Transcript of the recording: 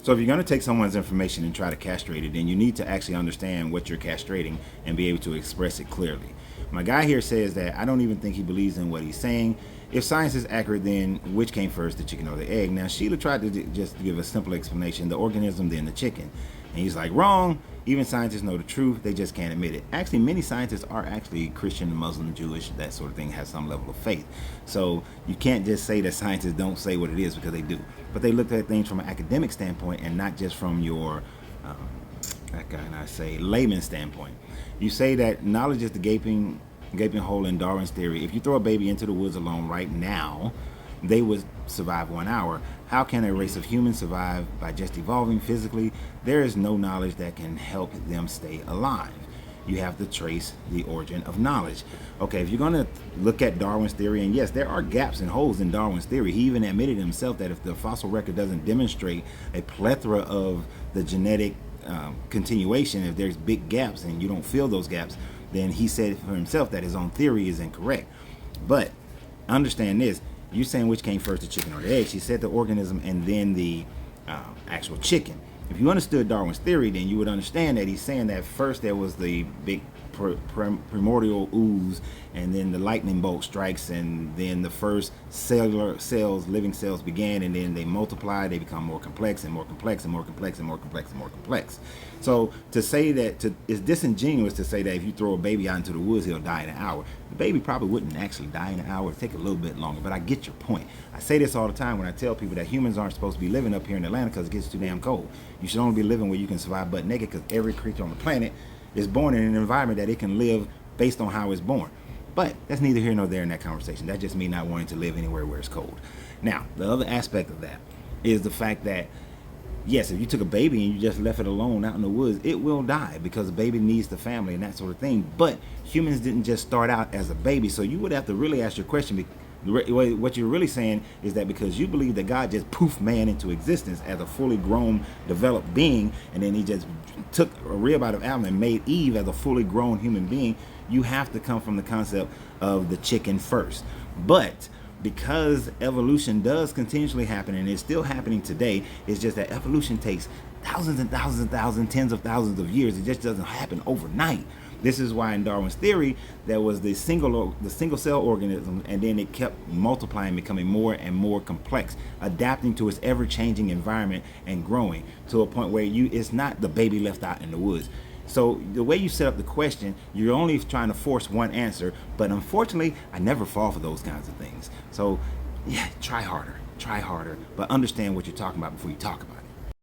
So if you're going to take someone's information and try to castrate it, then you need to actually understand what you're castrating and be able to express it clearly. My guy here says that I don't even think he believes in what he's saying. If science is accurate, then which came first, the chicken or the egg? Now, Sheila tried to just give a simple explanation, the organism, then the chicken. And he's like, wrong. Even scientists know the truth. They just can't admit it. Actually, many scientists are actually Christian, Muslim, Jewish, that sort of thing, has some level of faith. So you can't just say that scientists don't say what it is, because they do. But they look at things from an academic standpoint and not just from your, layman standpoint. You say that knowledge is the gaping hole in Darwin's theory. If you throw a baby into the woods alone right now, they would survive 1 hour. How can a race of humans survive by just evolving physically? There is no knowledge that can help them stay alive. You have to trace the origin of knowledge. Okay, if you're going to look at Darwin's theory, and yes, there are gaps and holes in Darwin's theory. He even admitted himself that if the fossil record doesn't demonstrate a plethora of the genetic continuation, if there's big gaps and you don't fill those gaps, then he said for himself that his own theory is incorrect. But understand this, you're saying which came first, the chicken or the egg. She said the organism and then the actual chicken. If you understood Darwin's theory, then you would understand that he's saying that first there was the big primordial ooze, and then the lightning bolt strikes, and then the first cellular cells, living cells began, and then they multiply, they become more complex and more complex and more complex and more complex and more complex. So to say that, it's disingenuous to say that if you throw a baby out into the woods, he'll die in an hour. The baby probably wouldn't actually die in an hour. It'd take a little bit longer, but I get your point. I say this all the time when I tell people that humans aren't supposed to be living up here in Atlanta because it gets too damn cold. You should only be living where you can survive butt naked, because every creature on the planet is born in an environment that it can live based on how it's born. But that's neither here nor there in that conversation. That's just me not wanting to live anywhere where it's cold. Now, the other aspect of that is the fact that, yes, if you took a baby and you just left it alone out in the woods, it will die, because the baby needs the family and that sort of thing. But humans didn't just start out as a baby. So you would have to really ask your question. What you're really saying is that because you believe that God just poofed man into existence as a fully grown, developed being, and then he just took a rib out of Adam and made Eve as a fully grown human being, you have to come from the concept of the chicken first. But because evolution does continuously happen, and it's still happening today, it's just that evolution takes thousands and thousands and thousands, tens of thousands of years. It just doesn't happen overnight. This is why in Darwin's theory, there was the single cell organism, and then it kept multiplying, becoming more and more complex, adapting to its ever-changing environment and growing to a point where it's not the baby left out in the woods. So the way you set up the question, you're only trying to force one answer, but unfortunately, I never fall for those kinds of things. So yeah, try harder, but understand what you're talking about before you talk about it.